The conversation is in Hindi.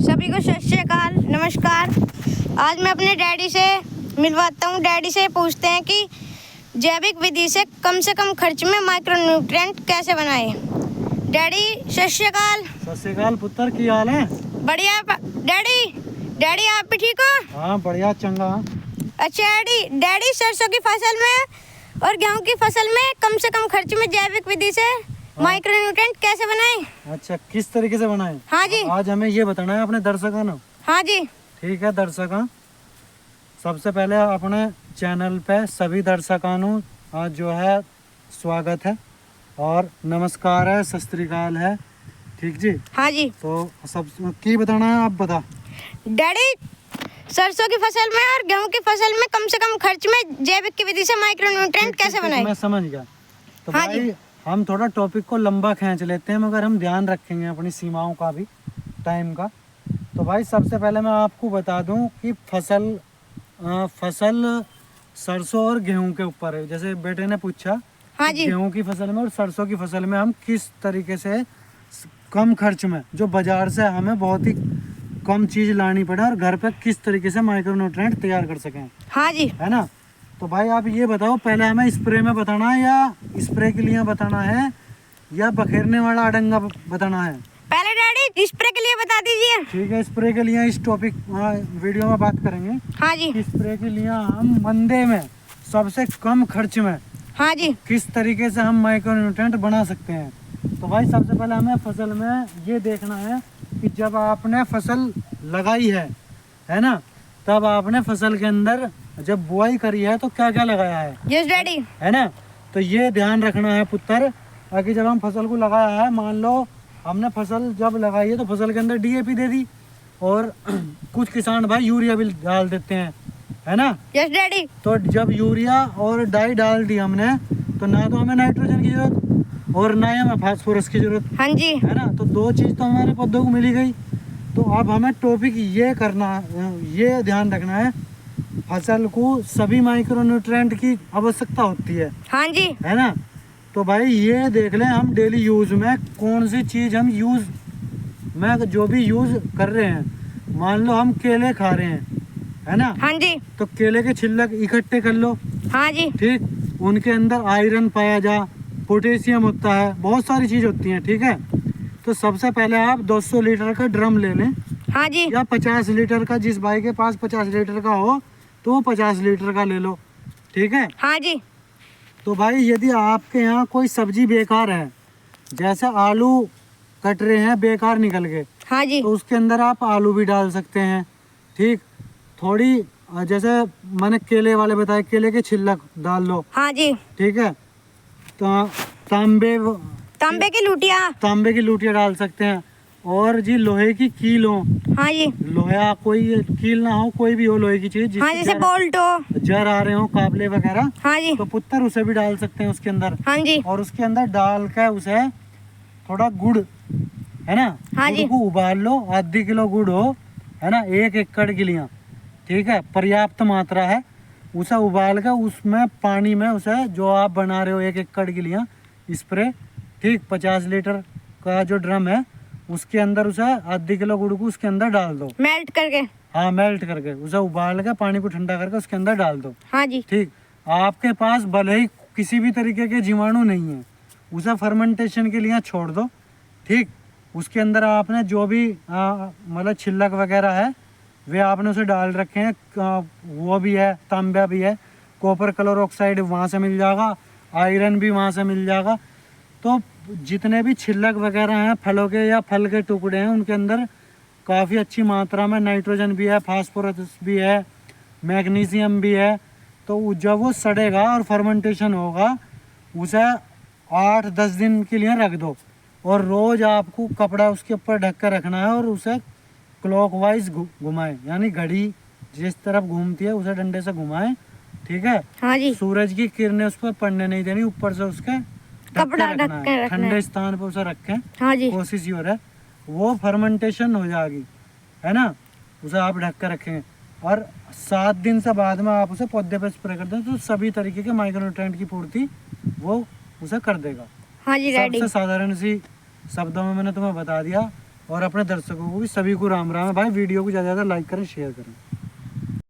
सभी को सत श्री अकाल, नमस्कार। आज मैं अपने डैडी से मिलवाता हूँ। डैडी से पूछते हैं कि जैविक विधि से कम खर्च में माइक्रो न्यूट्रिएंट कैसे बनाएं। डैडी सत श्री अकाल। सत श्री अकाल पुत्र, की हाल है? बढ़िया डैडी आप भी ठीक हो? हाँ बढ़िया चंगा। अच्छा डैडी सरसों की फसल में और गेहूं की फसल में कम से कम खर्च में जैविक विधि से माइक्रो न्यूट्रिएंट कैसे बनाएं? अच्छा, किस तरीके से बनाएं? हाँ जी। आज हमें ये बताना है अपने दर्शकों ने। हाँ जी। ठीक है दर्शकों, सबसे पहले अपने चैनल पे सभी दर्शकों आज जो है स्वागत है और नमस्कार है, सत श्री अकाल है। ठीक जी। हाँ जी। तो सब की बताना है, आप बता। डैडी सरसों की फसल में और गेहूं की फसल में कम से कम खर्च में जैविक की विधि से माइक्रो न्यूट्रिएंट कैसे बनाएं? मैं समझ गया। तो हाँ भाई जी। हम थोड़ा टॉपिक को लंबा खींच लेते हैं, मगर हम ध्यान रखेंगे अपनी सीमाओं का भी, टाइम का। तो भाई सबसे पहले मैं आपको बता दूं कि फसल सरसों और गेहूं के ऊपर है। जैसे बेटे ने पूछा, हाँ जी। गेहूं की फसल में और सरसों की फसल में हम किस तरीके से कम खर्च में, जो बाजार से हमें बहुत ही कम चीज लानी पड़े, और घर पे किस तरीके से माइक्रो न्यूट्रिएंट तैयार कर सकें। हाँ जी। है ना? तो भाई आप ये बताओ, पहले हमें स्प्रे में बताना है या स्प्रे के लिए बताना है या बखेरने वाला अडंगा बताना है? पहले डैडी स्प्रे के लिए बता दीजिए। ठीक है, स्प्रे के लिए इस टॉपिक वीडियो में बात करेंगे। हाँ जी। स्प्रे के लिए हम मंदे में सबसे कम खर्च में हाँ जी किस तरीके से हम माइक्रो न्यूट्रिएंट बना सकते हैं। तो भाई सबसे पहले हमें फसल में ये देखना है कि जब आपने फसल लगाई है ना, तब आपने फसल के अंदर जब बुआई करी है तो क्या क्या लगाया है। Yes daddy. है ना? तो ये ध्यान रखना है पुत्र, ताकि जब हम फसल को लगाया है, मान लो हमने फसल जब लगाई है तो फसल के अंदर डीएपी दे दी, और कुछ किसान भाई यूरिया भी डाल देते हैं, है ना? Yes daddy. तो जब यूरिया और डाई डाल दी हमने, तो ना तो हमें नाइट्रोजन की जरूरत और ना ही हमें फास्फोरस की जरूरत। हाँ जी। है ना? तो दो चीज तो हमारे पौधों को मिली गई। तो अब हमें टॉपिक ये करना, ये ध्यान रखना है, फसल को सभी माइक्रो न्यूट्रिएंट की आवश्यकता होती है। हाँ जी। है ना? तो भाई ये देख लें हम डेली यूज में कौन सी चीज हम यूज में जो भी यूज कर रहे हैं। मान लो हम केले खा रहे हैं, है ना? हाँ जी। तो केले के छिलक इकट्ठे कर लो। हाँ जी। ठीक, उनके अंदर आयरन पाया जा, पोटेशियम होता है, बहुत सारी चीज होती हैं। ठीक है, तो सबसे पहले आप 200 लीटर का ड्रम ले लें, हाँ जी। या 50 लीटर का, जिस भाई के पास 50 लीटर का हो तो 50 लीटर का ले लो। ठीक है। हाँ जी। तो भाई यदि आपके यहाँ कोई सब्जी बेकार है, जैसे आलू कट रहे हैं बेकार निकल गए, हाँ जी। तो उसके अंदर आप आलू भी डाल सकते हैं। ठीक, थोड़ी जैसे मैंने केले वाले बताए, केले के छिलक डाल लो। हाँ जी। ठीक है, तो तांबे की लूटियाँ डाल सकते हैं। और जी लोहे की कील हो, हाँ जी। लोहा कोई कील ना हो, कोई भी हो लोहे की चीज, हाँ जैसे बोल्ट हो, जर आ रहे हो, काबले वगैरह, हाँ जी। तो पुत्र उसे भी डाल सकते हैं उसके अंदर। हाँ जी। और उसके अंदर डाल कर उसे थोड़ा गुड़, है ना, हाँ गुड़ जी। को उबाल लो, आधी किलो गुड़ हो, है ना, 1 एकड़ के लिए। ठीक है, पर्याप्त मात्रा है। उसे उबाल कर उसमें पानी में उसे जो आप बना रहे हो 1 एकड़ के लिए स्प्रे, ठीक, 50 लीटर का जो ड्रम है उसके अंदर उसे आधी किलो गुड़ को उसके अंदर डाल दो, मेल्ट करके। हाँ मेल्ट करके, उसे उबाल के पानी को ठंडा करके उसके अंदर डाल दो। हाँ जी। ठीक, आपके पास भले ही किसी भी तरीके के जीवाणु नहीं है, उसे फर्मेंटेशन के लिए छोड़ दो। ठीक, उसके अंदर आपने जो भी मतलब छिलक वगैरह है वे आपने उसे डाल रखे हैं, वो भी है, तांबा भी है, कॉपर क्लोरोक्साइड वहाँ से मिल जाएगा, आयरन भी वहाँ से मिल जाएगा। तो जितने भी छिलक वगैरह हैं फलों के या फल के टुकड़े हैं, उनके अंदर काफ़ी अच्छी मात्रा में नाइट्रोजन भी है, फास्फोरस भी है, मैग्नीशियम भी है। तो जब वो सड़ेगा और फर्मेंटेशन होगा, उसे 8-10 दिन के लिए रख दो, और रोज़ आपको कपड़ा उसके ऊपर ढक कर रखना है, और उसे क्लॉकवाइज घुमाएं, यानी घड़ी जिस तरफ घूमती है उसे डंडे से घुमाएं। ठीक है। हाँ जी। सूरज की किरणें उस पर पड़ने नहीं देनी, ऊपर से उसके कपड़ा ढक के रखना है, ठंडे स्थान पर उसे रखें। हाँ जी। कोशिश ये हो रहा है, वो फर्मेंटेशन हो जाएगी, है ना, उसे आप ढक कर रखेंगे, और 7 दिन से बाद में आप उसे पौधे पर स्प्रे कर दें, तो सभी तरीके के माइक्रोन्यूट्रिएंट की पूर्ति वो उसे कर देगा। हाँ जी डैडी। सबसे साधारण सी शब्दों में मैंने तुम्हें बता दिया। और अपने दर्शकों को भी सभी को राम राम है भाई। वीडियो को ज़्यादा से ज़्यादा लाइक करें, शेयर करें।